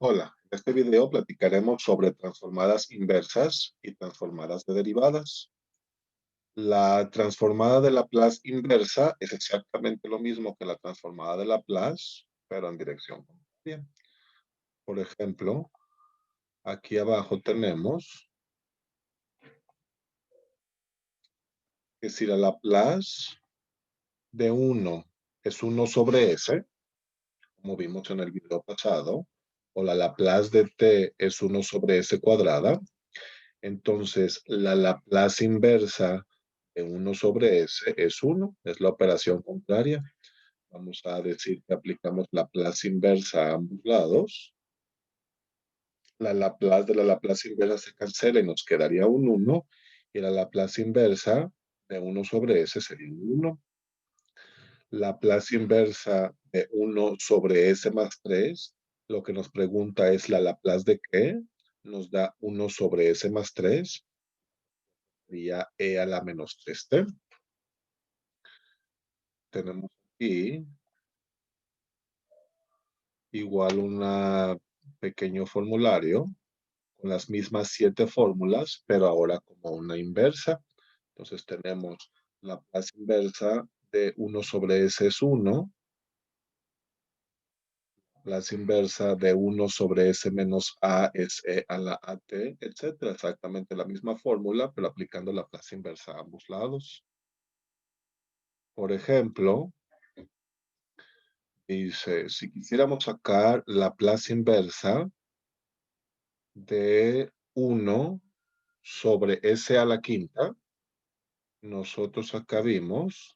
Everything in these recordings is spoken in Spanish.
Hola, en este video platicaremos sobre transformadas inversas y transformadas de derivadas. La transformada de Laplace inversa es exactamente lo mismo que la transformada de Laplace, pero en dirección contraria. Por ejemplo, aquí abajo tenemos que si la Laplace de uno es uno sobre s, como vimos en el video pasado, o la Laplace de t es uno sobre s cuadrada, entonces la Laplace inversa de uno sobre s es uno, es la operación contraria. Vamos a decir que aplicamos Laplace inversa a ambos lados. La Laplace de la Laplace inversa se cancela y nos quedaría un uno. Y la Laplace inversa de uno sobre s sería un uno. Laplace inversa de uno sobre s más 3, lo que nos pregunta es la Laplace de qué. Nos da uno sobre s más 3. Sería e a la menos 3t. Tenemos aquí igual un pequeño formulario con las mismas 7 fórmulas, pero ahora como una inversa. Entonces tenemos la Laplace inversa de uno sobre s es uno, Laplace inversa de uno sobre s menos a es e a la at, etcétera. Exactamente la misma fórmula, pero aplicando la Laplace inversa a ambos lados. Por ejemplo, dice, si quisiéramos sacar la Laplace inversa de uno sobre s a la quinta, nosotros acá vimos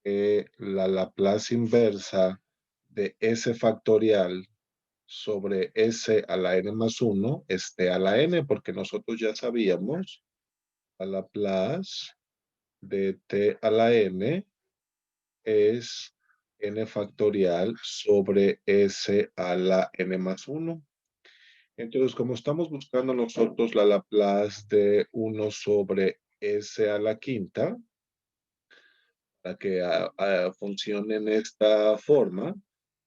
que la Laplace inversa de s factorial sobre s a la n más 1 es t a la n, porque nosotros ya sabíamos la Laplace de t a la n es n factorial sobre s a la n más 1. Entonces, como estamos buscando nosotros la Laplace de uno sobre s a la quinta, para que funcione en esta forma,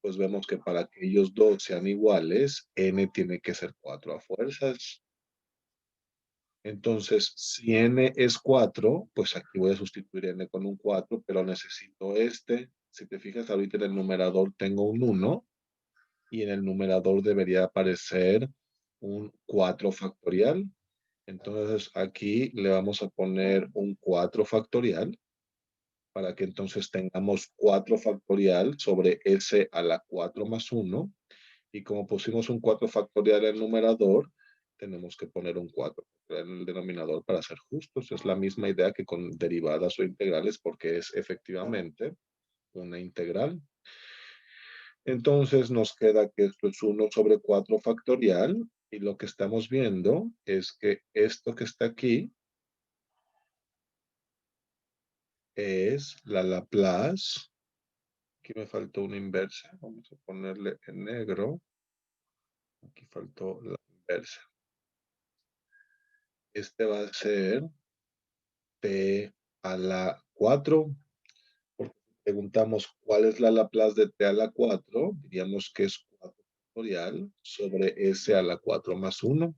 pues vemos que para que ellos dos sean iguales, n tiene que ser 4 a fuerzas. Entonces, si n es 4, pues aquí voy a sustituir n con un 4, pero necesito este. Si te fijas, ahorita en el numerador tengo un 1 y en el numerador debería aparecer un 4 factorial. Entonces, aquí le vamos a poner un 4 factorial para que entonces tengamos 4 factorial sobre s a la 4 más 1. Y como pusimos un 4 factorial en el numerador, tenemos que poner un 4 en el denominador para ser justos. Es la misma idea que con derivadas o integrales porque es efectivamente una integral. Entonces nos queda que esto es 1 sobre 4 factorial y lo que estamos viendo es que esto que está aquí es la Laplace. Aquí me faltó una inversa. Vamos a ponerle en negro. Aquí faltó la inversa. Este va a ser t a la 4. Porque si preguntamos cuál es la Laplace de t a la 4, diríamos que es 4 factorial sobre s a la 4 más 1.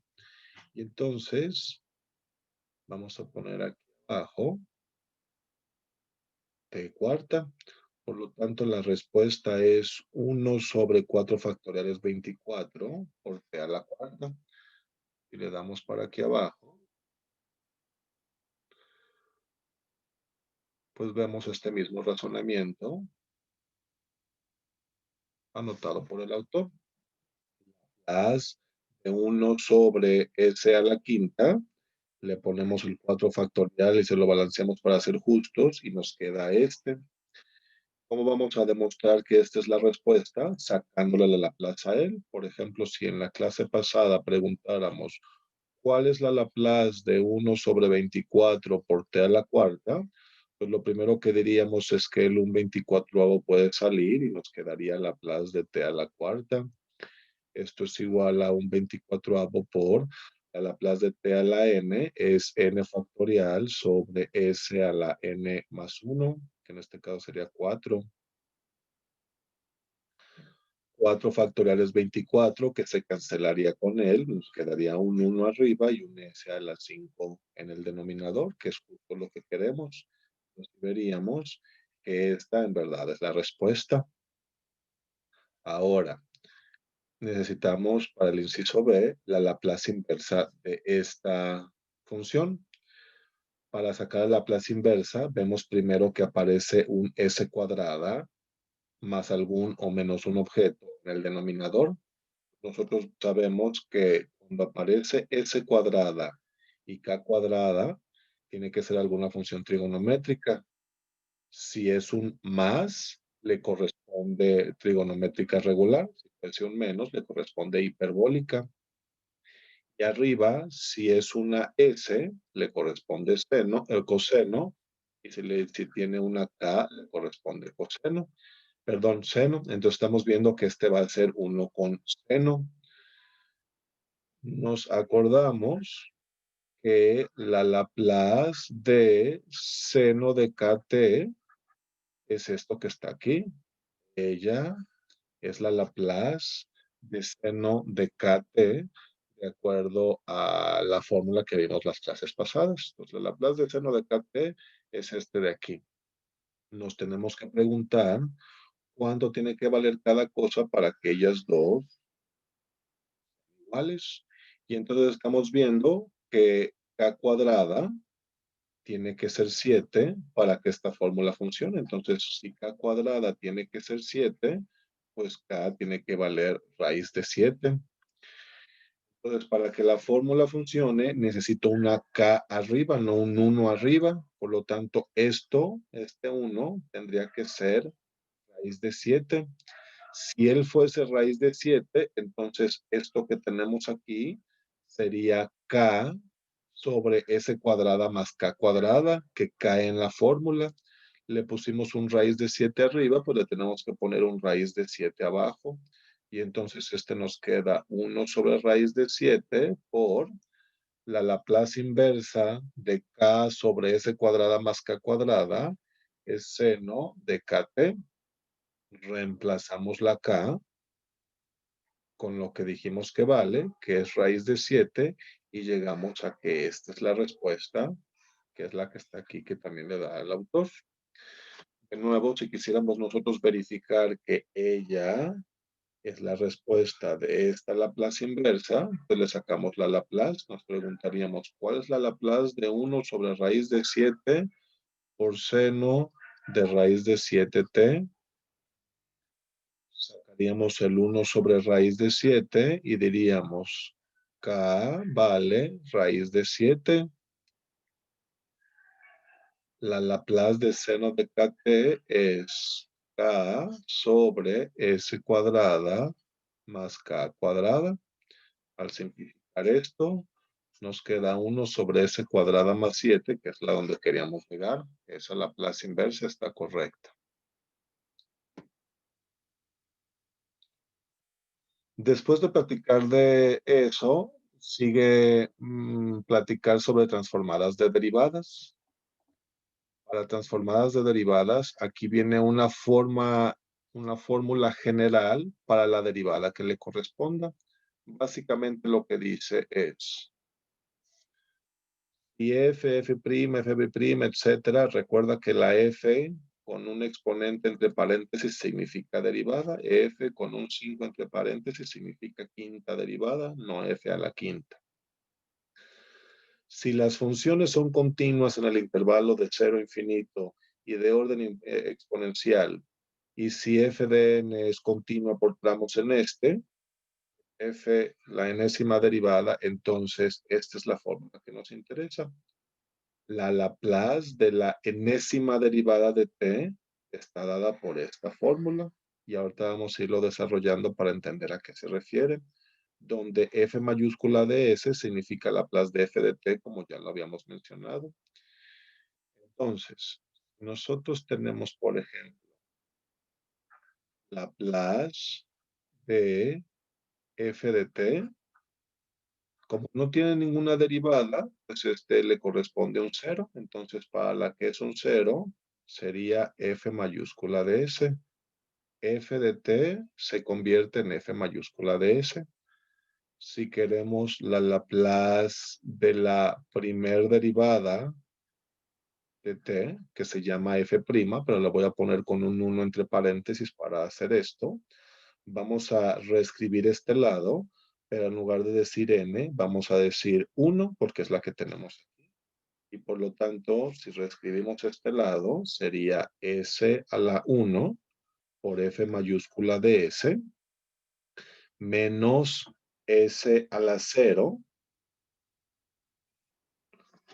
Y entonces vamos a poner aquí abajo t cuarta. Por lo tanto, la respuesta es 1 sobre 4 factorial es 24 por t a la cuarta. Y le damos para aquí abajo, pues vemos este mismo razonamiento anotado por el autor. Haz de 1 sobre s a la quinta, le ponemos el 4 factorial y se lo balanceamos para ser justos y nos queda este. ¿Cómo vamos a demostrar que esta es la respuesta? Sacándole la Laplace a él. Por ejemplo, si en la clase pasada preguntáramos ¿cuál es la Laplace de 1 sobre 24 por t a la cuarta? Pues lo primero que diríamos es que el un 24avo puede salir y nos quedaría la Laplace de t a la cuarta. Esto es igual a un 24avo por la Laplace de t a la n es n factorial sobre s a la n más 1, que en este caso sería 4. 4 factorial es 24, que se cancelaría con él. Nos quedaría un 1 arriba y un S a la 5 en el denominador, que es justo lo que queremos. Entonces veríamos que esta en verdad es la respuesta. Ahora, necesitamos para el inciso B la Laplace inversa de esta función. Para sacar la Laplace inversa, vemos primero que aparece un S cuadrada más algún o menos un objeto en el denominador. Nosotros sabemos que cuando aparece S cuadrada y K cuadrada, tiene que ser alguna función trigonométrica. Si es un más, le corresponde trigonométrica regular. Si fuese un menos, le corresponde hiperbólica. Y arriba, si es una S, le corresponde seno, el coseno. Y si tiene una K, le corresponde coseno. Perdón, seno. Entonces estamos viendo que este va a ser 1 con seno. Nos acordamos que la Laplace de seno de kt es esto que está aquí. Ella es la Laplace de seno de kt de acuerdo a la fórmula que vimos las clases pasadas. Entonces, la Laplace de seno de kt es este de aquí. Nos tenemos que preguntar cuánto tiene que valer cada cosa para que ellas dos iguales. Y entonces estamos viendo que k cuadrada tiene que ser 7 para que esta fórmula funcione. Entonces, si k cuadrada tiene que ser 7, pues k tiene que valer raíz de 7. Entonces, para que la fórmula funcione, necesito una k arriba, no un 1 arriba. Por lo tanto, este 1, tendría que ser raíz de 7. Si él fuese raíz de 7, entonces esto que tenemos aquí sería k sobre s cuadrada más k cuadrada, que cae en la fórmula. Le pusimos un raíz de 7 arriba, pues le tenemos que poner un raíz de 7 abajo. Y entonces este nos queda 1 sobre raíz de 7 por la Laplace inversa de k sobre s cuadrada más k cuadrada, es seno de kt. Reemplazamos la k con lo que dijimos que vale, que es raíz de 7, y llegamos a que esta es la respuesta, que es la que está aquí, que también le da el autor. De nuevo, si quisiéramos nosotros verificar que ella es la respuesta de esta Laplace inversa, pues le sacamos la Laplace, nos preguntaríamos, ¿cuál es la Laplace de 1 sobre raíz de 7 por seno de raíz de 7t? Sacaríamos el 1 sobre raíz de 7 y diríamos k vale raíz de 7. La Laplace de seno de kt es k sobre s cuadrada más k cuadrada. Al simplificar esto, nos queda 1 sobre s cuadrada más 7, que es la donde queríamos llegar. Esa Laplace inversa está correcta. Después de platicar de eso, sigue platicar sobre transformadas de derivadas. Para transformadas de derivadas, aquí viene una fórmula general para la derivada que le corresponda. Básicamente lo que dice es, y f', etcétera, recuerda que la f con un exponente entre paréntesis significa derivada, f con un 5 entre paréntesis significa quinta derivada, no f a la quinta. Si las funciones son continuas en el intervalo de 0 a infinito y de orden exponencial, y si f de n es continua por tramos en este, f la enésima derivada, entonces esta es la fórmula que nos interesa. La Laplace de la enésima derivada de t está dada por esta fórmula y ahorita vamos a irlo desarrollando para entender a qué se refiere, donde f mayúscula de s significa Laplace de f de t, como ya lo habíamos mencionado. Entonces, nosotros tenemos, por ejemplo, Laplace de f de t. Como no tiene ninguna derivada, pues este le corresponde un 0. Entonces, para la que es un 0, sería f mayúscula de s. f de t se convierte en f mayúscula de s. Si queremos la Laplace de la primer derivada de t, que se llama f', pero la voy a poner con un 1 entre paréntesis para hacer esto. Vamos a reescribir este lado, pero en lugar de decir n, vamos a decir 1 porque es la que tenemos aquí. Y por lo tanto, si reescribimos este lado, sería s a la 1 por f mayúscula de s menos s a la 0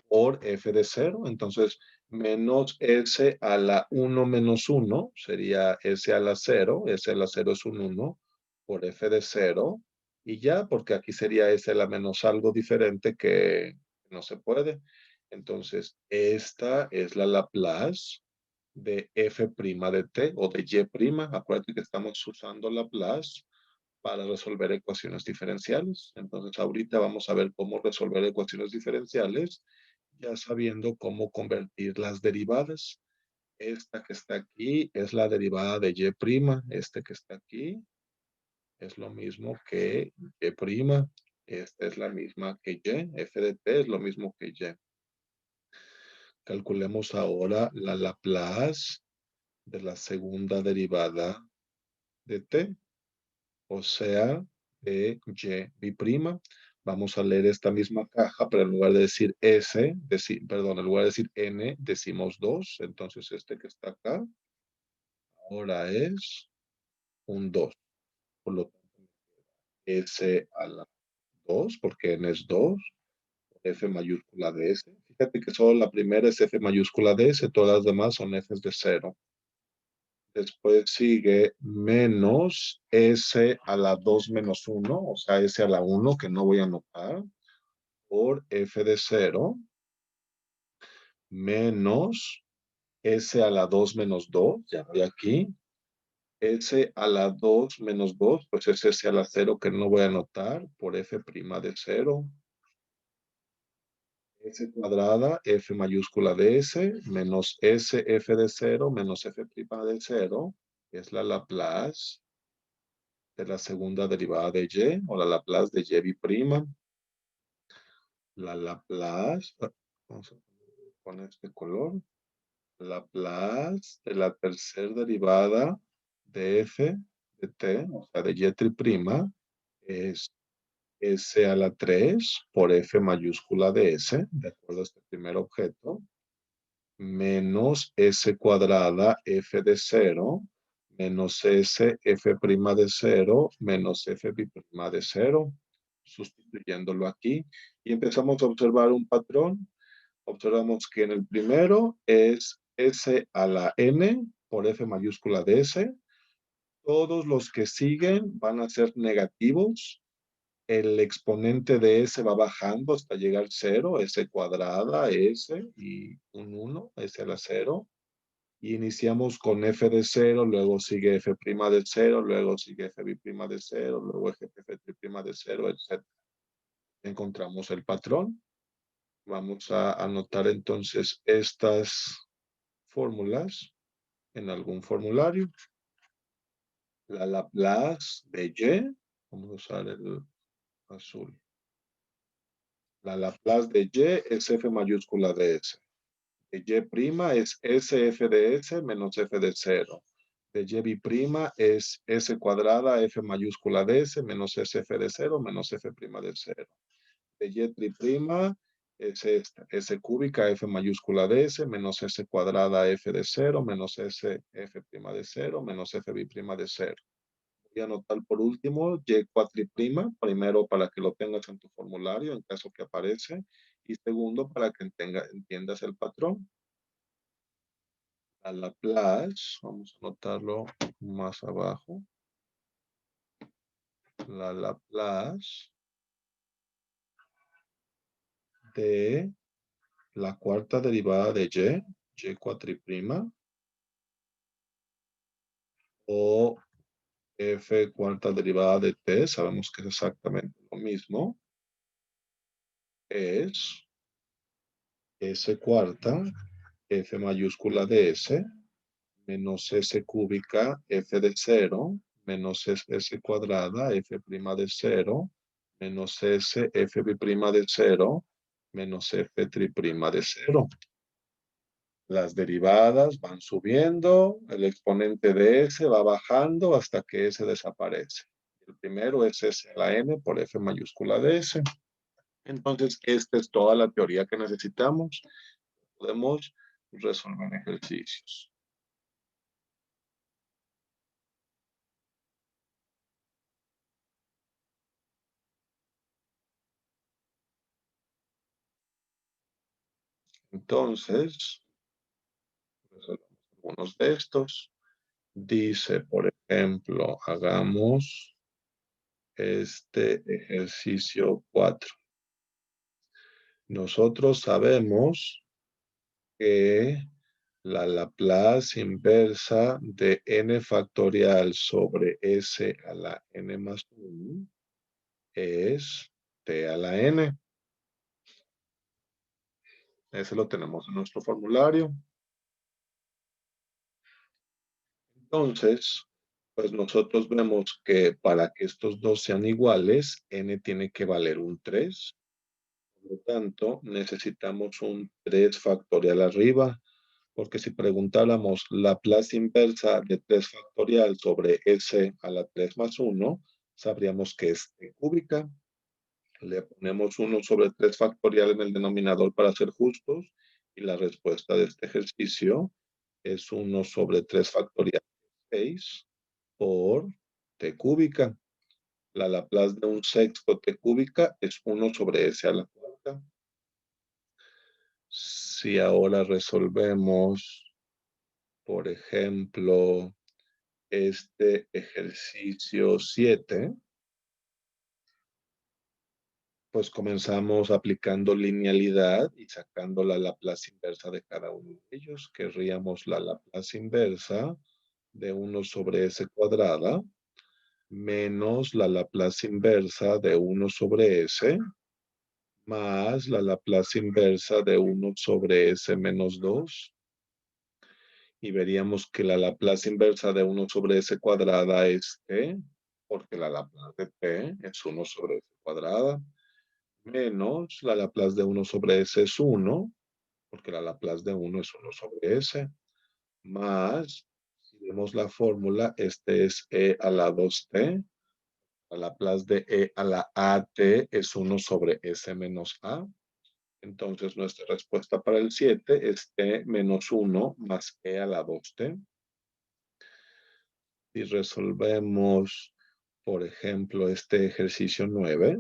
por f de 0. Entonces, menos s a la 1 menos 1 sería s a la 0. S a la 0 es un 1 por f de 0. Y ya, porque aquí sería s a la menos algo diferente que no se puede. Entonces, esta es la Laplace de f' de t o de y'. Acuérdate que estamos usando Laplace para resolver ecuaciones diferenciales. Entonces, ahorita vamos a ver cómo resolver ecuaciones diferenciales ya sabiendo cómo convertir las derivadas. Esta que está aquí es la derivada de y'. Este que está aquí es lo mismo que y'. Esta es la misma que y. F de t es lo mismo que y. Calculemos ahora la Laplace de la segunda derivada de t, o sea, de y'. Vamos a leer esta misma caja, pero en lugar de decir S, perdón, en lugar de decir N, decimos 2. Entonces, este que está acá ahora es un 2. Por lo tanto, S a la 2, porque N es 2, F mayúscula de S. Fíjate que solo la primera es F mayúscula de S, todas las demás son Fs de 0. Después sigue menos S a la 2 menos 1, o sea, S a la 1, que no voy a anotar, por F de 0, menos S a la 2 menos 2, ya voy aquí, S a la 2 menos 2, pues es S a la 0 que no voy a anotar, por F' de 0, S cuadrada, F mayúscula de S, menos S F de 0, menos F' de 0, que es la Laplace de la segunda derivada de Y, o la Laplace de Y'. La Laplace, vamos a poner este color, Laplace de la tercera derivada de f de t, o sea, de y', es s a la 3 por f mayúscula de s, de acuerdo a este primer objeto, menos s cuadrada f de 0, menos s f' de 0, menos f' de 0, sustituyéndolo aquí. Y empezamos a observar un patrón. Observamos que en el primero es S a la N por F mayúscula de S. Todos los que siguen van a ser negativos. El exponente de S va bajando hasta llegar al 0, S cuadrada, S y un 1, S a la 0. Y iniciamos con F de 0, luego sigue F' de 0, luego sigue F' de 0, luego F' de 0, etc. Encontramos el patrón. Vamos a anotar entonces estas fórmulas en algún formulario. La Laplace de Y, vamos a usar el azul. La Laplace de Y es F mayúscula de S. De Y' es SF de S menos F de 0. De Y' es S cuadrada F mayúscula de S menos SF de 0 menos F' de 0. De Y' es esta, S cúbica F mayúscula de S menos S cuadrada F de 0 menos S F' de 0 menos F'B' de 0. Voy a anotar por último Y cuatriprima, primero para que lo tengas en tu formulario en caso que aparece, y segundo para que entiendas el patrón. La Laplace, vamos a anotarlo más abajo. La Laplace de la cuarta derivada de Y cuatriprima, o F cuarta derivada de T, sabemos que es exactamente lo mismo, es S cuarta, F mayúscula de S, menos S cúbica f de 0 menos S cuadrada f' de 0 menos S f' de 0 menos f tri' de 0. Las derivadas van subiendo, el exponente de S va bajando hasta que S desaparece. El primero es S a la N por F mayúscula de S. Entonces, esta es toda la teoría que necesitamos. Podemos resolver ejercicios. Entonces, resolvemos algunos de estos. Dice, por ejemplo, hagamos este ejercicio 4. Nosotros sabemos que la Laplace inversa de n factorial sobre s a la n más 1 es t a la n. Ese lo tenemos en nuestro formulario. Entonces, pues nosotros vemos que para que estos dos sean iguales, n tiene que valer un 3. Por lo tanto, necesitamos un 3 factorial arriba, porque si preguntáramos la Laplace inversa de 3 factorial sobre s a la 3 más 1, sabríamos que es t cúbica. Le ponemos 1 sobre 3 factorial en el denominador para ser justos, y la respuesta de este ejercicio es 1 sobre 3 factorial 6 por t cúbica. La Laplace de un sexto t cúbica es 1 sobre s a la cuarta. Si ahora resolvemos, por ejemplo, este ejercicio 7, pues comenzamos aplicando linealidad y sacando la Laplace inversa de cada uno de ellos. Querríamos la Laplace inversa de 1 sobre s cuadrada menos la Laplace inversa de 1 sobre s más la Laplace inversa de 1 sobre s menos 2. Y veríamos que la Laplace inversa de 1 sobre s cuadrada es t, porque la Laplace de t es 1 sobre s cuadrada, menos la Laplace de 1 sobre s es 1, porque la Laplace de 1 es 1 sobre s, más, si vemos la fórmula, este es e a la 2t, la Laplace de e a la at es 1 sobre s menos a. Entonces, nuestra respuesta para el 7 es t menos 1 más e a la 2t. Si resolvemos, por ejemplo, este ejercicio 9,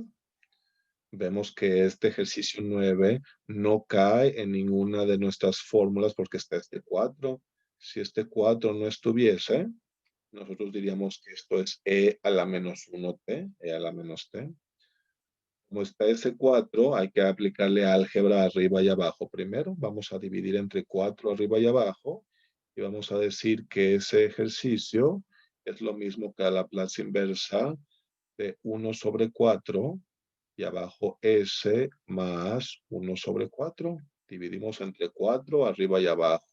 vemos que este ejercicio 9 no cae en ninguna de nuestras fórmulas porque está este 4. Si este 4 no estuviese, nosotros diríamos que esto es e a la menos 1t, e a la menos t. Como está ese 4, hay que aplicarle álgebra arriba y abajo primero. Vamos a dividir entre 4 arriba y abajo y vamos a decir que ese ejercicio es lo mismo que la Laplace inversa de 1 sobre 4 y abajo S más 1 sobre 4. Dividimos entre 4 arriba y abajo.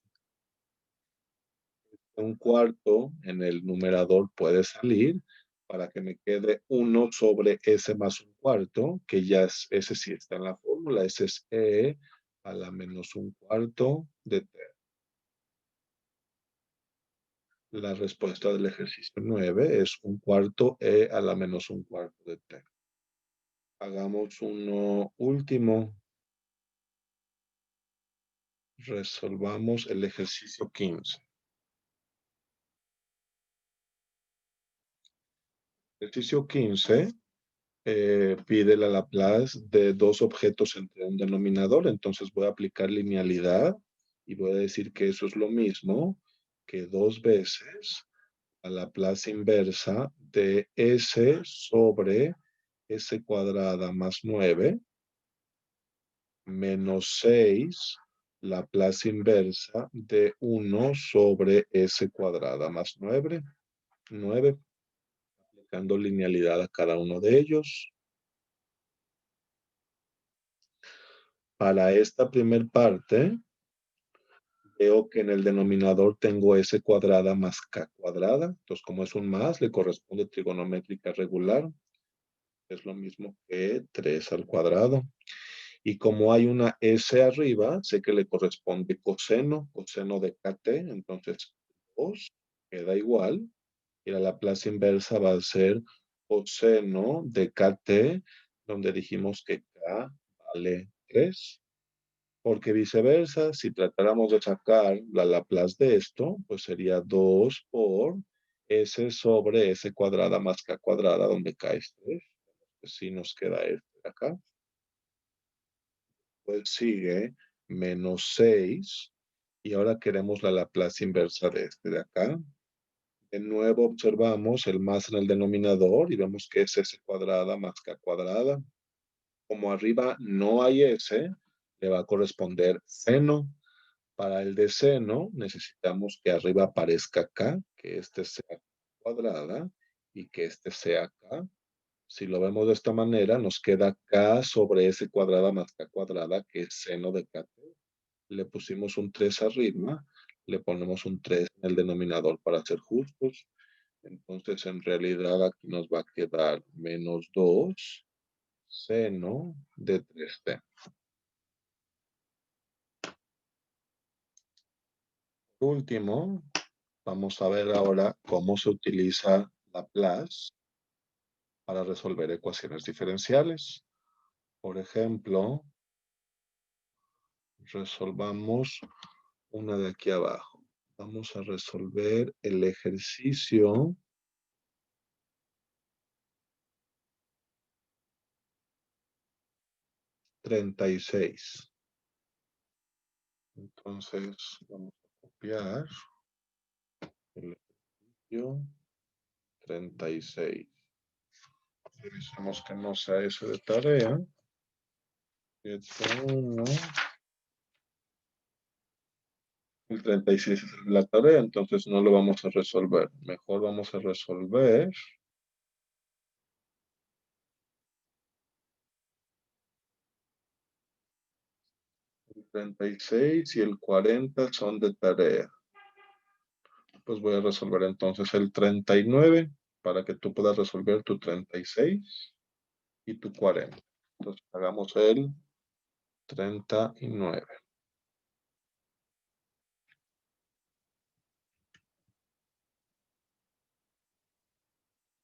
Un cuarto en el numerador puede salir para que me quede 1 sobre S más un cuarto, que ya es, ese sí está en la fórmula, ese es E a la menos un cuarto de T. La respuesta del ejercicio 9 es un cuarto E a la menos un cuarto de T. Hagamos uno último. Resolvamos el ejercicio 15. Ejercicio 15 pide la Laplace de dos objetos entre un denominador. Entonces voy a aplicar linealidad y voy a decir que eso es lo mismo que dos veces la Laplace inversa de S sobre S cuadrada más 9 menos 6 Laplace inversa de 1 sobre S cuadrada más 9. 9, aplicando linealidad a cada uno de ellos. Para esta primer parte, veo que en el denominador tengo s cuadrada más k cuadrada. Entonces, como es un más, le corresponde trigonométrica regular. Es lo mismo que 3 al cuadrado. Y como hay una s arriba, sé que le corresponde coseno de kt. Entonces, 2 queda igual. Y la Laplace inversa va a ser coseno de kt, donde dijimos que k vale 3. Porque viceversa, si tratáramos de sacar la Laplace de esto, pues sería 2 por s sobre s cuadrada más k cuadrada, donde k es 3. Pues sí nos queda este de acá. Pues sigue menos 6. Y ahora queremos la Laplace inversa de este de acá. De nuevo observamos el más en el denominador y vemos que es s cuadrada más k cuadrada. Como arriba no hay s, le va a corresponder seno. Para el de seno necesitamos que arriba aparezca k, que este sea cuadrada y que este sea k. Si lo vemos de esta manera, nos queda k sobre s cuadrada más k cuadrada, que es seno de kt. Le pusimos un 3 arriba, le ponemos un 3 en el denominador para ser justos. Entonces, en realidad, aquí nos va a quedar menos 2 seno de 3t. Último, vamos a ver ahora cómo se utiliza Laplace para resolver ecuaciones diferenciales. Por ejemplo, resolvamos una de aquí abajo. Vamos a resolver el ejercicio 36. Entonces, vamos a copiar el ejercicio 36. Revisamos que no sea ese de tarea. 1. El 36 es la tarea, entonces no lo vamos a resolver. Mejor vamos a resolver el 36 y el 40 son de tarea. Pues voy a resolver entonces el 39 para que tú puedas resolver tu 36 y tu 40. Entonces hagamos el 39.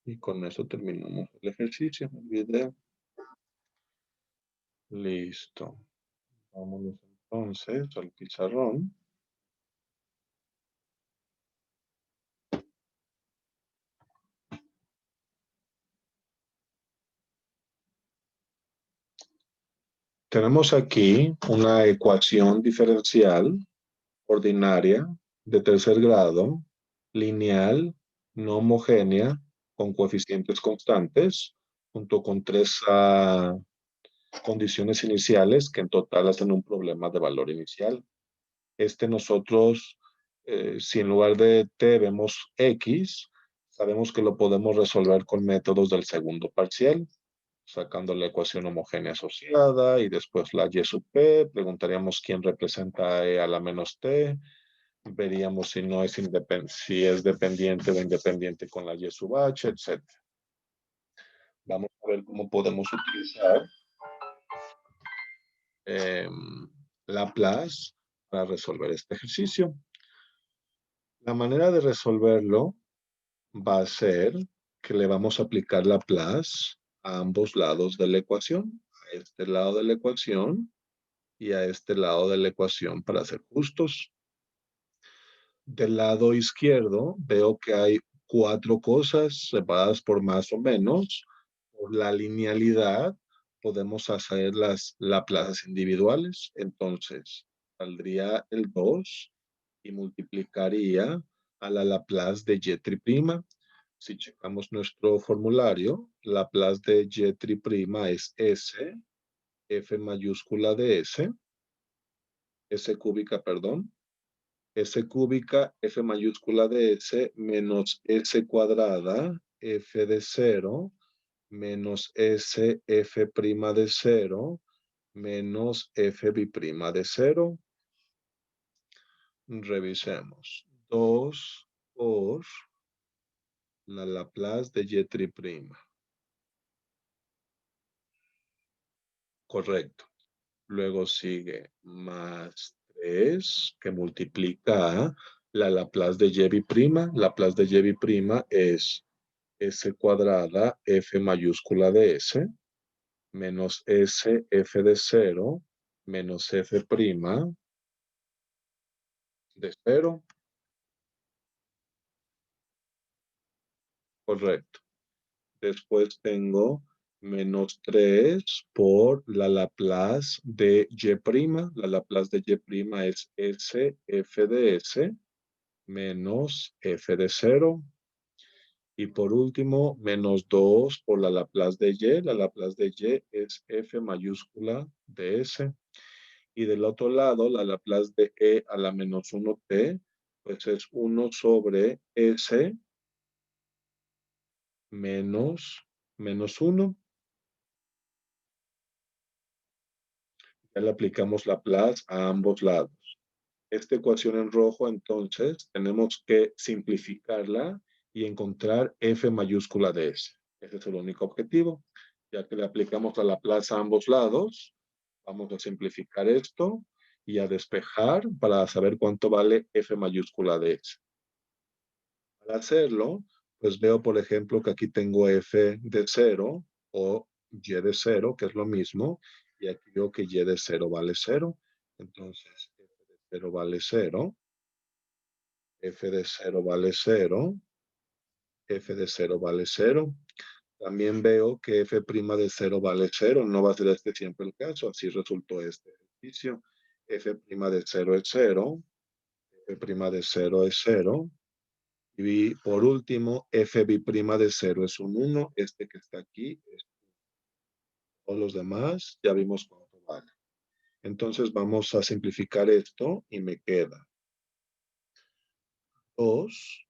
Y con eso terminamos el ejercicio, el video. Listo. Vámonos entonces al pizarrón. Tenemos aquí una ecuación diferencial ordinaria de tercer grado, lineal, no homogénea, con coeficientes constantes, junto con tres condiciones iniciales que en total hacen un problema de valor inicial. Nosotros, si en lugar de t vemos x, sabemos que lo podemos resolver con métodos del segundo parcial, sacando la ecuación homogénea asociada y después la y sub p, preguntaríamos quién representa e a la menos t, veríamos si no es si es dependiente o independiente con la y sub h, etc. Vamos a ver cómo podemos utilizar eh, Laplace para resolver este ejercicio. La manera de resolverlo va a ser que le vamos a aplicar Laplace a ambos lados de la ecuación, a este lado de la ecuación y a este lado de la ecuación para ser justos. Del lado izquierdo veo que hay 4 cosas separadas por más o menos. Por la linealidad podemos hacer las Laplaces individuales. Entonces, saldría el 2 y multiplicaría a la Laplace de y'. Si checamos nuestro formulario, Laplace de y' es S, F mayúscula de S cúbica, perdón, S cúbica, F mayúscula de S, menos S cuadrada, F de 0, menos S, F prima de 0, menos F biprima de 0. Revisemos. 2 por la Laplace de y'. Correcto. Luego sigue más 3 que multiplica la Laplace de y'. Laplace de y' es s cuadrada f mayúscula de s menos s f de 0 menos f' de 0. Correcto. Después tengo menos 3 por la Laplace de y'. La Laplace de y' es s f de s menos f de 0. Y por último, menos 2 por la Laplace de y. La Laplace de y es f mayúscula de s. Y del otro lado, la Laplace de e a la menos 1t, pues es 1 sobre s menos 1. Ya le aplicamos Laplace a ambos lados. Esta ecuación en rojo, entonces, tenemos que simplificarla y encontrar f mayúscula de s. Ese es el único objetivo. Ya que le aplicamos la Laplace a ambos lados, vamos a simplificar esto y a despejar para saber cuánto vale f mayúscula de s. Para hacerlo, pues veo, por ejemplo, que aquí tengo f de 0 o y de 0, que es lo mismo, y aquí veo que y de 0 vale 0. Entonces, f de 0 vale 0, f de 0 vale 0, f de 0 vale 0. También veo que f' de 0 vale 0. No va a ser este siempre el caso, así resultó este ejercicio. f' de 0 es 0, f' de 0 es 0. Y por último, f' de 0 es un 1. Este que está aquí, todos los demás, ya vimos cuánto vale. Entonces vamos a simplificar esto y me queda 2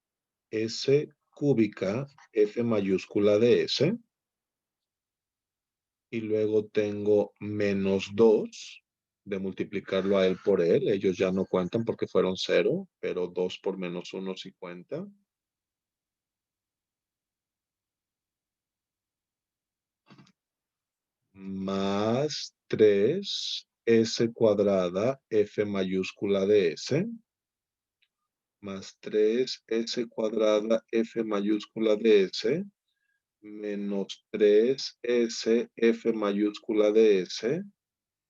s cúbica f mayúscula de s. Y luego tengo menos 2 de multiplicarlo a él por él. Ellos ya no cuentan porque fueron 0, pero 2 por menos 1 sí cuenta. Más 3 s cuadrada f mayúscula de s. Más 3 s cuadrada f mayúscula de s. Menos 3 s f mayúscula de s.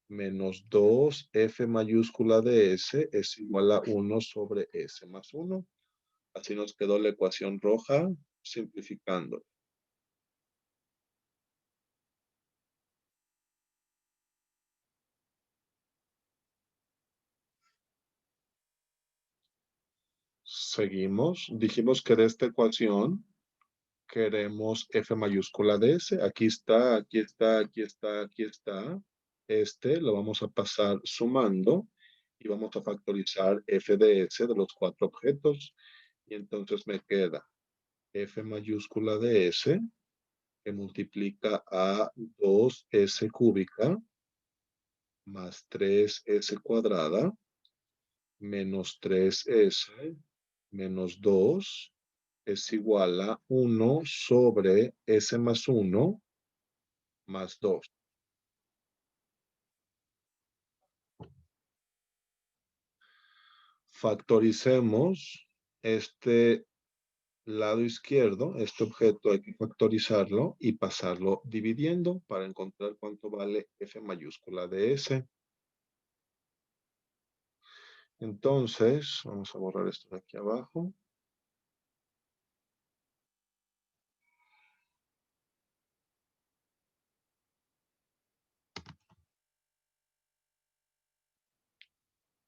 Menos 2 f mayúscula de s es igual a 1 sobre s más 1. Así nos quedó la ecuación roja, simplificando. Seguimos. Dijimos que de esta ecuación queremos f mayúscula de s. Aquí está, aquí está, aquí está, aquí está. Este lo vamos a pasar sumando y vamos a factorizar f de s de los 4 objetos. Y entonces me queda f mayúscula de s que multiplica a 2s cúbica más 3s cuadrada menos 3s menos 2 es igual a 1 sobre s más 1 más 2. Factoricemos este lado izquierdo, este objeto hay que factorizarlo y pasarlo dividiendo para encontrar cuánto vale f mayúscula de s. Entonces, vamos a borrar esto de aquí abajo.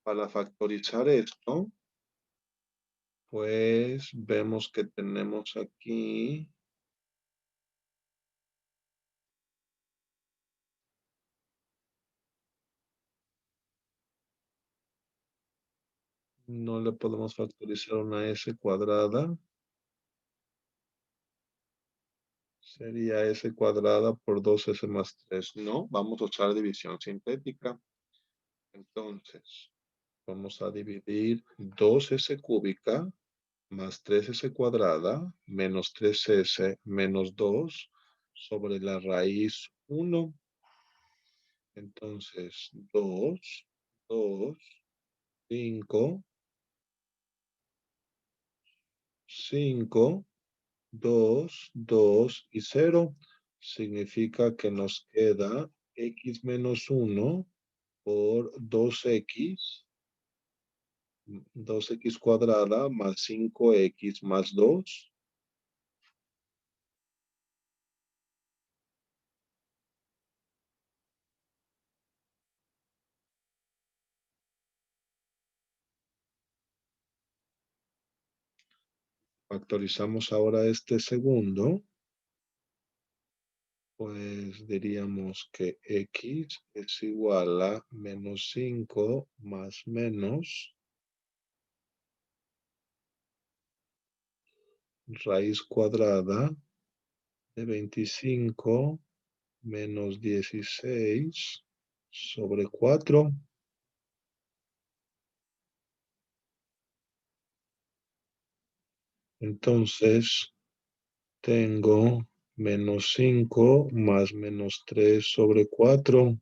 Para factorizar esto, pues vemos que tenemos aquí no le podemos factorizar una s cuadrada. Sería s cuadrada por 2s más 3. No, vamos a usar división sintética. Entonces, Vamos a dividir 2s cúbica más 3s cuadrada menos 3s menos 2 sobre la raíz 1. Entonces, 2, 2, 5, 5, 2, 2 y 0. Significa que nos queda x menos 1 por 2x cuadrada más 5x más 2. Factorizamos ahora este segundo, pues diríamos que x es igual a menos 5 más menos raíz cuadrada de 25 menos 16 sobre 4. Entonces, tengo menos 5 más menos 3 sobre 4.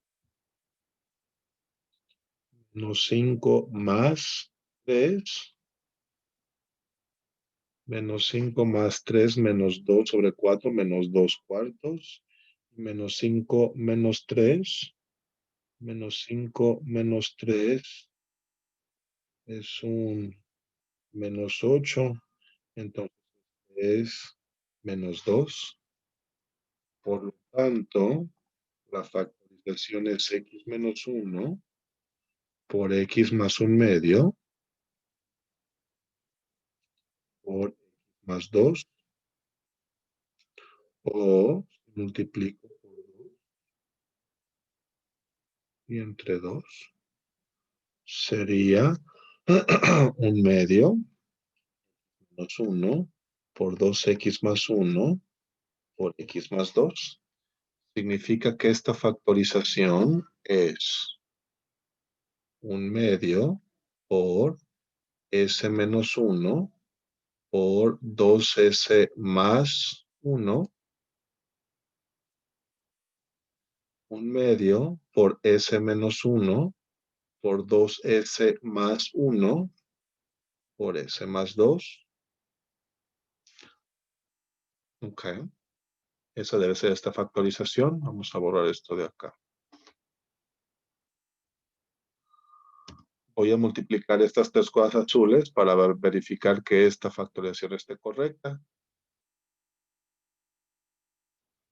Menos 5 más 3. Menos 5 más 3 menos 2 sobre 4 menos 2 cuartos. Menos 5 menos 3. Menos 5 menos 3 es un menos 8. Entonces es menos 2. Por lo tanto, la factorización es x menos 1 por x más un medio por x más 2, o multiplico por 2 y entre 2 sería un medio menos 1 por 2x más 1 por x más 2. Significa que esta factorización es un medio por s menos 1 por 2s más 1, un medio por s menos 1 por 2s más 1 por s más 2. Ok, esa debe ser esta factorización. Vamos a borrar esto de acá. Voy a multiplicar estas tres cosas azules para verificar que esta factorización esté correcta.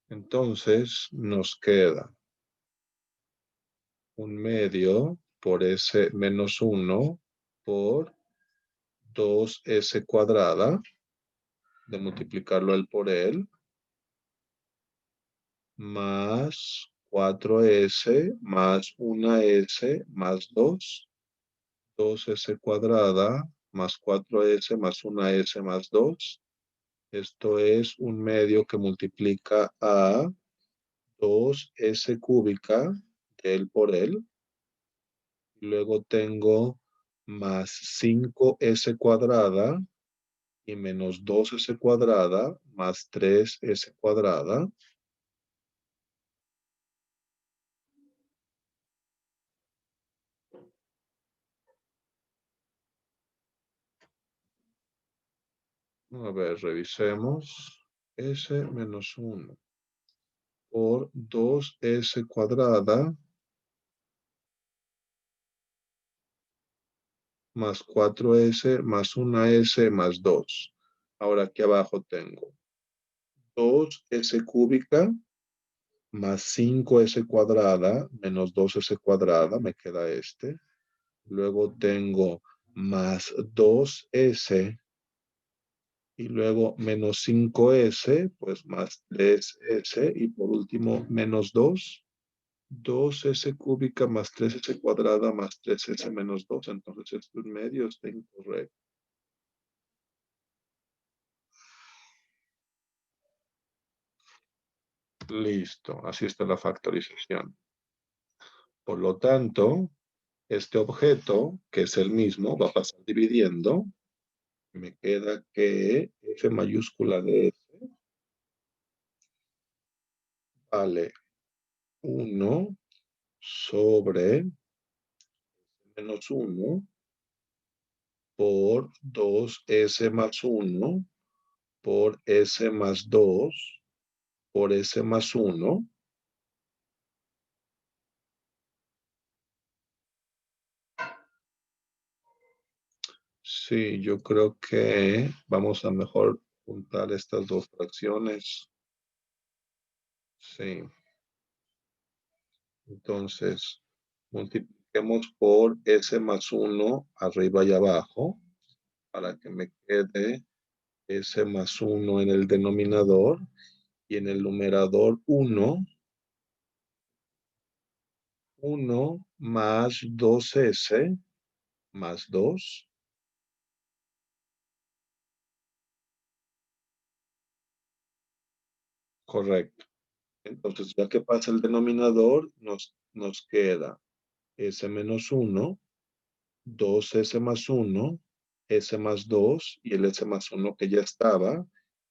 Entonces nos queda un medio por s menos 1 por 2s cuadrada, de multiplicarlo él por él, más 4s más 1s más 2, 2s cuadrada más 4s más 1s más 2. Esto es un medio que multiplica a 2s cúbica del por él. Luego tengo más 5s cuadrada y menos 2s cuadrada más 3s cuadrada. A ver, revisemos. S menos 1 por 2s cuadrada más 4s más 1s más 2. Ahora aquí abajo tengo 2s cúbica más 5s cuadrada menos 2s cuadrada, me queda este. Luego tengo más 2s y luego menos 5s, pues más 3s y por último menos 2. 2s cúbica más 3s cuadrada más 3s menos 2. Entonces este medio está incorrecto. Listo, así está la factorización. Por lo tanto, este objeto, que es el mismo, va a pasar dividiendo. Me queda que F mayúscula de S vale 1 sobre menos 1 por 2S más 1 por S más 2 por S más 1. Sí, yo creo que vamos a mejor juntar estas dos fracciones. Sí. Entonces, multipliquemos por S más 1 arriba y abajo para que me quede S más 1 en el denominador y en el numerador 1 más 2S más 2. Correcto. Entonces, ya que pasa el denominador, nos queda S menos 1, 2S más 1, S más 2 y el S más 1 que ya estaba.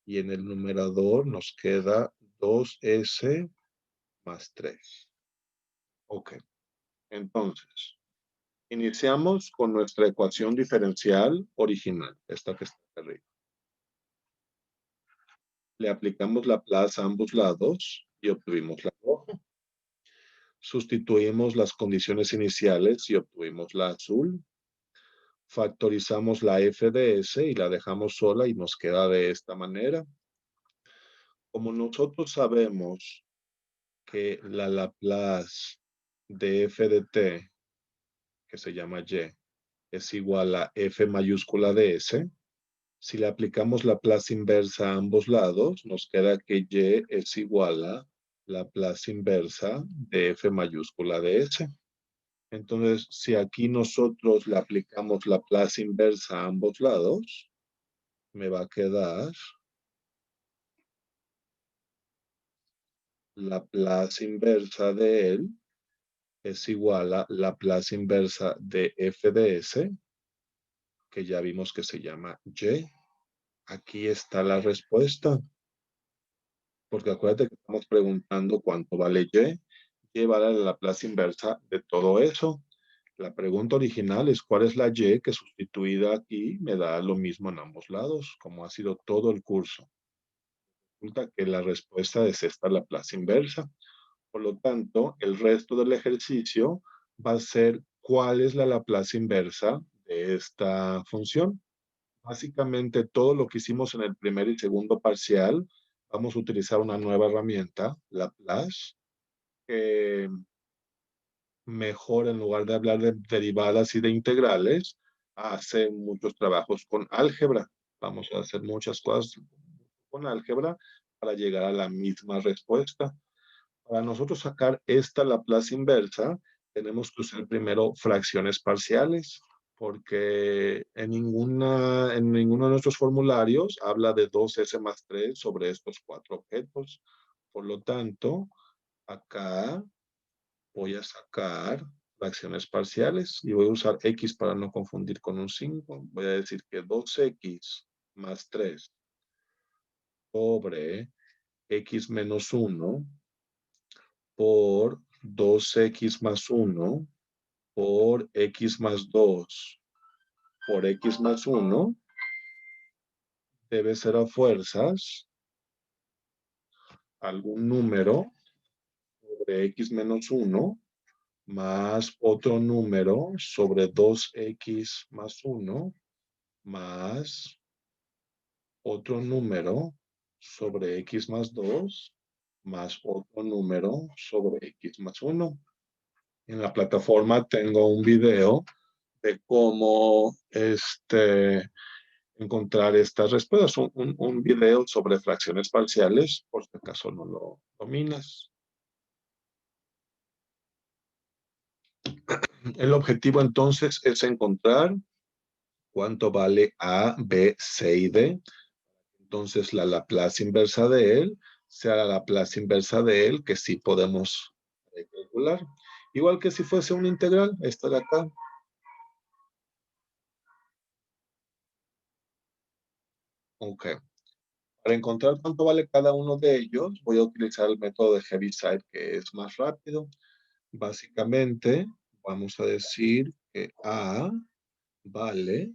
Y en el numerador nos queda 2S más 3. Ok. Entonces, iniciamos con nuestra ecuación diferencial original, esta que está arriba. Le aplicamos la plaza a ambos lados y obtuvimos la roja. Sustituimos las condiciones iniciales y obtuvimos la azul. Factorizamos la f de s y la dejamos sola y nos queda de esta manera. Como nosotros sabemos que la Laplace de f de t, que se llama y, es igual a f mayúscula de s, si le aplicamos la Laplace inversa a ambos lados, nos queda que y es igual a la Laplace inversa de f mayúscula de s. Entonces, si aquí nosotros le aplicamos la Laplace inversa a ambos lados, me va a quedar la Laplace inversa de él es igual a la Laplace inversa de f de s, que ya vimos que se llama y. Aquí está la respuesta. Porque acuérdate que estamos preguntando cuánto vale y. Y vale la Laplace inversa de todo eso. La pregunta original es cuál es la y que sustituida aquí me da lo mismo en ambos lados, como ha sido todo el curso. Resulta que la respuesta es esta Laplace inversa. Por lo tanto, el resto del ejercicio va a ser cuál es la Laplace inversa de esta función. Básicamente todo lo que hicimos en el primer y segundo parcial, vamos a utilizar una nueva herramienta, Laplace, que mejor en lugar de hablar de derivadas y de integrales, hace muchos trabajos con álgebra. Vamos a hacer muchas cosas con álgebra para llegar a la misma respuesta. Para nosotros sacar esta Laplace inversa, tenemos que usar primero fracciones parciales, porque en ninguno de nuestros formularios habla de 2S más 3 sobre estos cuatro objetos. Por lo tanto, acá voy a sacar fracciones parciales y voy a usar X para no confundir con un 5. Voy a decir que 2X más 3 sobre X menos 1 por 2X más 1 por X más 2 por X más 1 debe ser a fuerzas algún número sobre X menos 1 más otro número sobre 2X más 1 más otro número sobre X más 2 más otro número sobre X más 1. En la plataforma tengo un video de cómo encontrar estas respuestas. Un video sobre fracciones parciales, por si acaso no lo dominas. El objetivo entonces es encontrar cuánto vale A, B, C y D. Entonces la Laplace inversa de él sea la Laplace inversa de él, que sí podemos calcular. Igual que si fuese una integral, esta de acá. Ok. Para encontrar cuánto vale cada uno de ellos, voy a utilizar el método de Heaviside, que es más rápido. Básicamente, vamos a decir que A vale,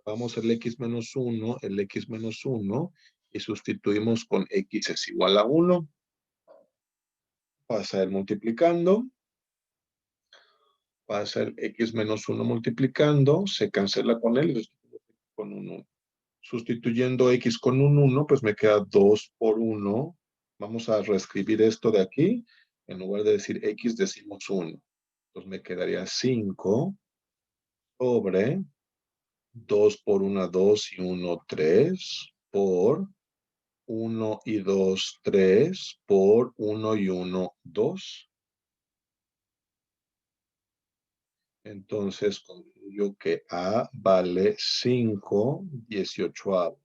vamos el x menos 1, el x menos 1, y sustituimos con x es igual a 1. Pasa el multiplicando, pasa el x menos 1 multiplicando, se cancela con él y con un 1. Sustituyendo x con un 1, pues me queda 2 por 1. Vamos a reescribir esto de aquí. En lugar de decir x, decimos 1. Entonces me quedaría 5 sobre 2 por 1, 2 y 1, 3 por 1 y 2, 3 por 1 y 1, 2. Entonces concluyo que A vale 5/18.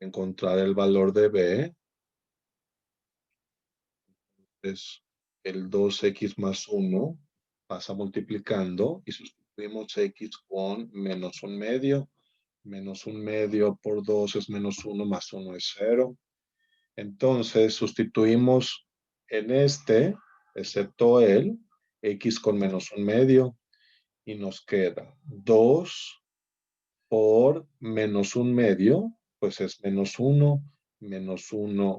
Encontrar el valor de B es el 2x más 1, pasa multiplicando y sustituimos x con menos un medio. Menos un medio por 2 es menos 1 más 1 es 0. Entonces sustituimos en este, excepto el, x con menos un medio y nos queda 2 por menos un medio, pues es menos 1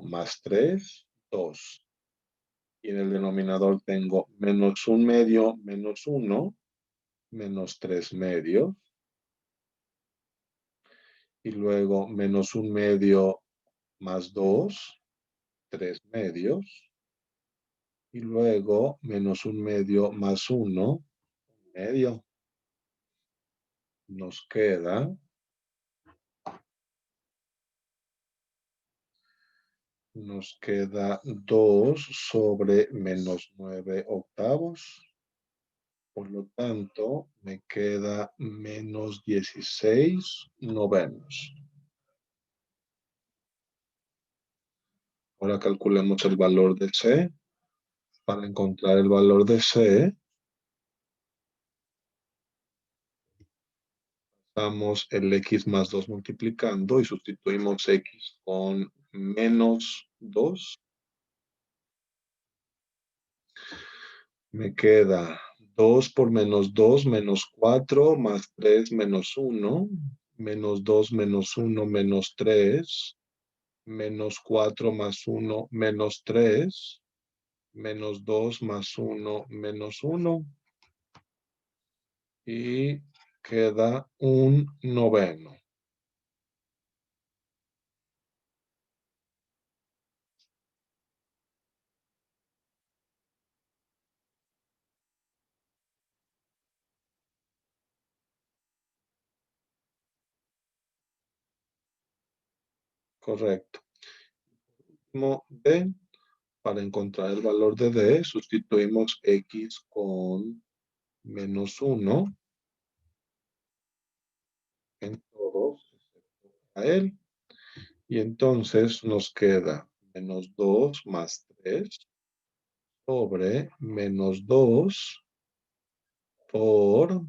más 3, 2. Y en el denominador tengo menos un medio menos 1, menos 3 medios. Y luego menos un medio más 2, 3 medios. Y luego menos un medio más 1, medio. Nos queda Nos queda 2 sobre menos 9 octavos. Por lo tanto, me queda menos 16 novenos. Ahora calculemos el valor de C. Para encontrar el valor de C, damos el x más 2 multiplicando y sustituimos x con menos 2. Me queda 2 por menos 2, menos 4, más 3, menos 1, menos 2, menos 1, menos 3, menos 4 más 1, menos 3, menos 2 más 1, menos 1, y queda un noveno. Correcto. D, para encontrar el valor de D, sustituimos x con menos 1 en todos, excepto a él. Y entonces nos queda menos 2 más 3 sobre menos 2 por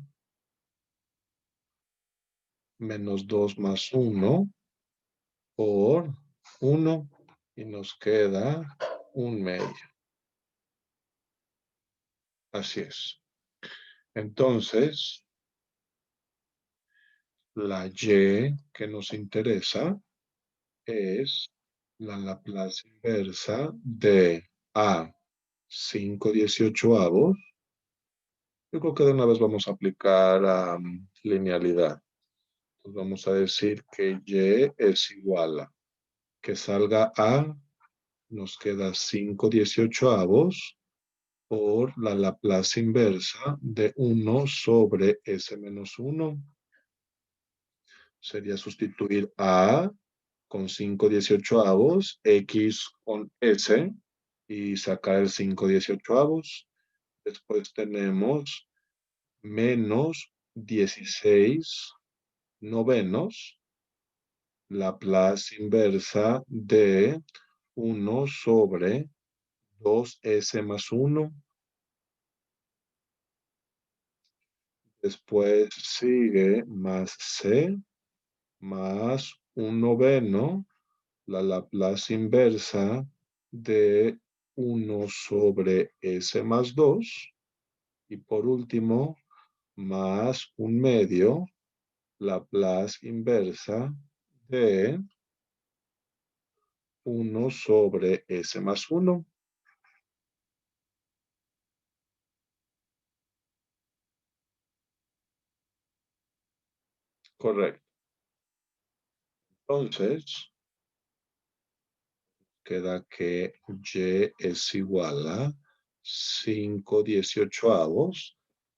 menos 2 más 1 por 1 y nos queda un medio. Así es. Entonces, la y que nos interesa es la Laplace inversa de A 5/18. Yo creo que de una vez vamos a aplicar linealidad. Pues vamos a decir que y es igual a que salga A, nos queda 5/18 por la Laplace inversa de 1 sobre S menos 1. Sería sustituir A con 5/18, X con S y sacar el 5/18. Después tenemos menos 16 novenos Laplace inversa de 1 sobre 2s más 1. Después sigue más c más un noveno, la Laplace inversa de 1 sobre s más 2. Y por último, más un medio, Laplace inversa de 1 sobre s más 1. Correcto. Entonces, queda que y es igual a 5/18.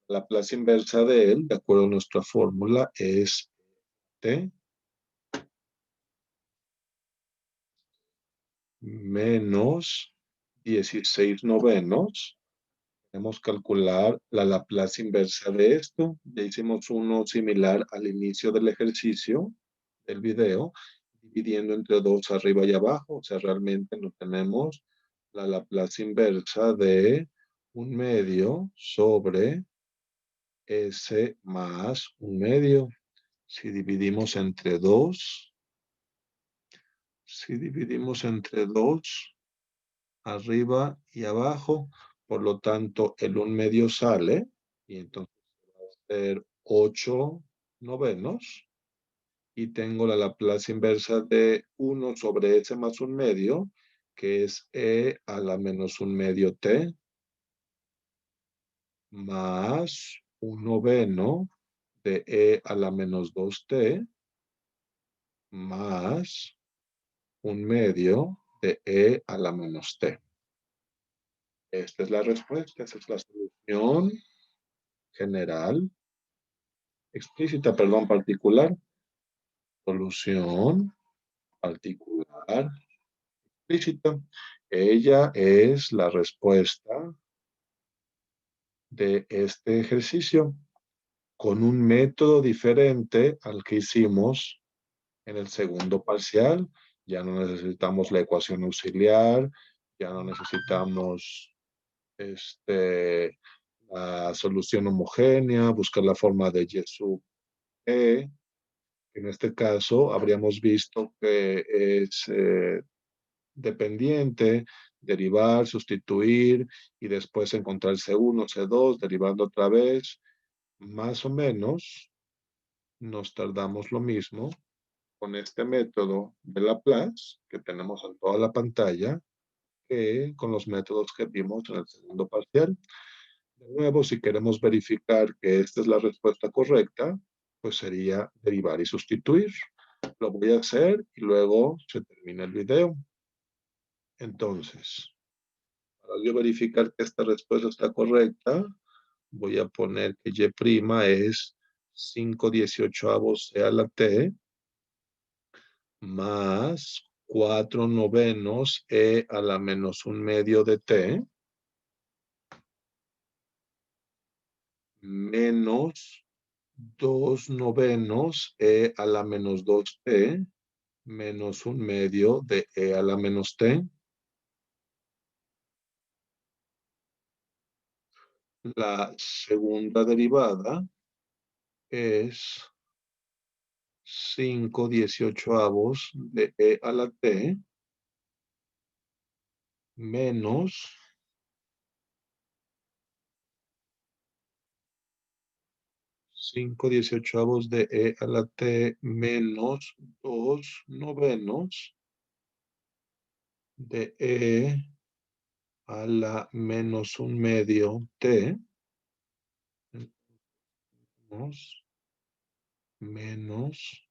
La plaza inversa de él, de acuerdo a nuestra fórmula, es t menos 16 novenos. Podemos calcular la Laplace inversa de esto. Ya hicimos uno similar al inicio del ejercicio del video, dividiendo entre dos arriba y abajo. O sea, realmente no tenemos la Laplace inversa de un medio sobre s más un medio. Si dividimos entre dos, si dividimos entre dos, arriba y abajo, por lo tanto, el un medio sale y entonces va a ser 8 novenos. Y tengo la Laplace inversa de 1 sobre s más un medio, que es e a la menos un medio t, más un noveno de e a la menos 2t, más un medio de e a la menos t. Esta es la respuesta, esa es la solución general, explícita, perdón, particular, solución particular, explícita. Ella es la respuesta de este ejercicio con un método diferente al que hicimos en el segundo parcial. Ya no necesitamos la ecuación auxiliar, ya no necesitamos la solución homogénea, buscar la forma de Y sub E. En este caso, habríamos visto que es dependiente, derivar, sustituir y después encontrar C1, C2, derivando otra vez. Más o menos nos tardamos lo mismo con este método de Laplace que tenemos en toda la pantalla que con los métodos que vimos en el segundo parcial. De nuevo, si queremos verificar que esta es la respuesta correcta, pues sería derivar y sustituir. Lo voy a hacer y luego se termina el video. Entonces, para yo verificar que esta respuesta está correcta, voy a poner que y' es 5/18 c a la t más 4 novenos e a la menos un medio de t menos 2 novenos e a la menos 2t menos un medio de e a la menos t. La segunda derivada es 5/18 de e a la t menos 5/18 de e a la t menos 2 novenos de e a la menos un medio t menos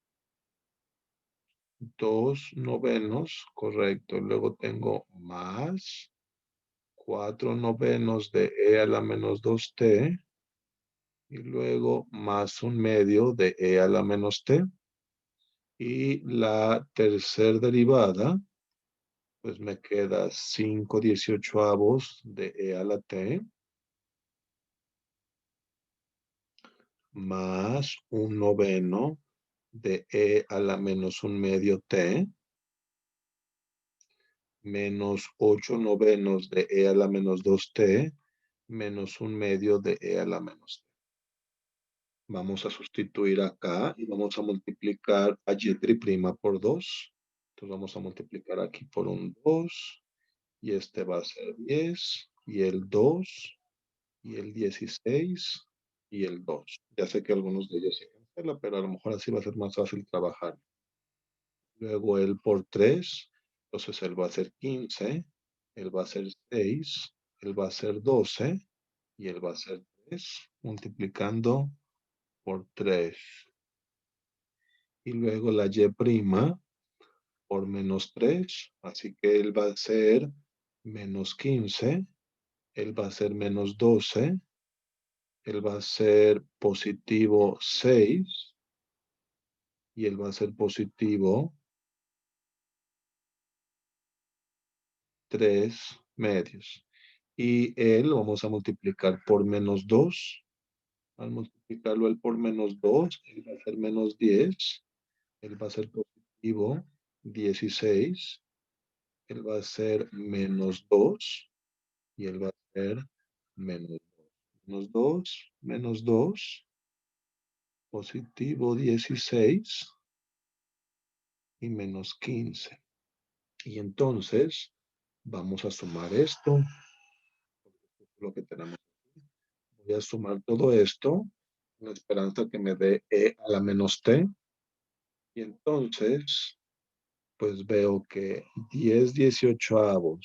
2 novenos, correcto. Luego tengo más 4 novenos de e a la menos 2t y luego más un medio de e a la menos t. Y la tercera derivada, pues me queda 5/18 de e a la t más un noveno de e a la menos 1/2 t menos 8 novenos de e a la menos 2t menos 1/2 de e a la menos t. Vamos a sustituir acá y vamos a multiplicar a y' por 2. Entonces vamos a multiplicar aquí por un 2 y este va a ser 10 y el 2 y el 16 y el 2. Ya sé que algunos de ellos se cancelan, pero a lo mejor así va a ser más fácil trabajar. Luego el por 3, entonces él va a ser 15, él va a ser 6, él va a ser 12 y él va a ser 3, multiplicando por 3. Y luego la y' por menos 3, así que él va a ser menos 15, él va a ser menos 12, él va a ser positivo 6 y él va a ser positivo 3/2. Y él lo vamos a multiplicar por menos 2. Al multiplicarlo él por menos 2, él va a ser menos 10. Él va a ser positivo 16. Él va a ser menos 2. Y él va a ser menos 2. Menos 2, positivo 16 y menos 15. Y entonces vamos a sumar esto, lo que tenemos. Voy a sumar todo esto, con la esperanza que me dé e a la menos t. Y entonces, pues veo que 10/18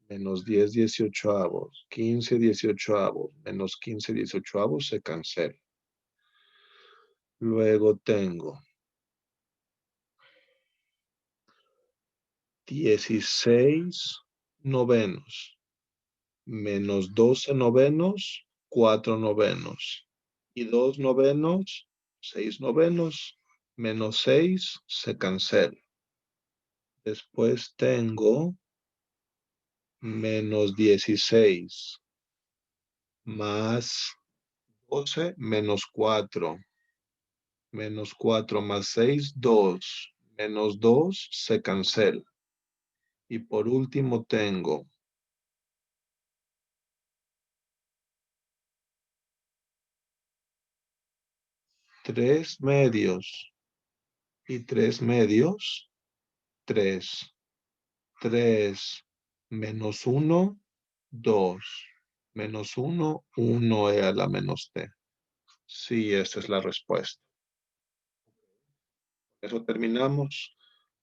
menos 10/18, 15/18 menos 15/18 se cancela. Luego tengo 16 novenos menos 12 novenos, 4 novenos. Y 2 novenos, 6 novenos, menos 6 se cancela. Después tengo menos 16 más 12 menos 4. Menos 4 más 6, 2. Menos 2 se cancela. Y por último tengo 3/2 y 3/2, 3. 3 menos 1, 2. Menos 1, 1 e a la menos t. Sí, esa es la respuesta. Eso terminamos.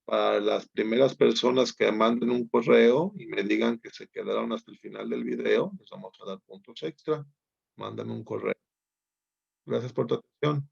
Para las primeras personas que manden un correo y me digan que se quedaron hasta el final del video, les vamos a dar puntos extra. Mándame un correo. Gracias por tu atención.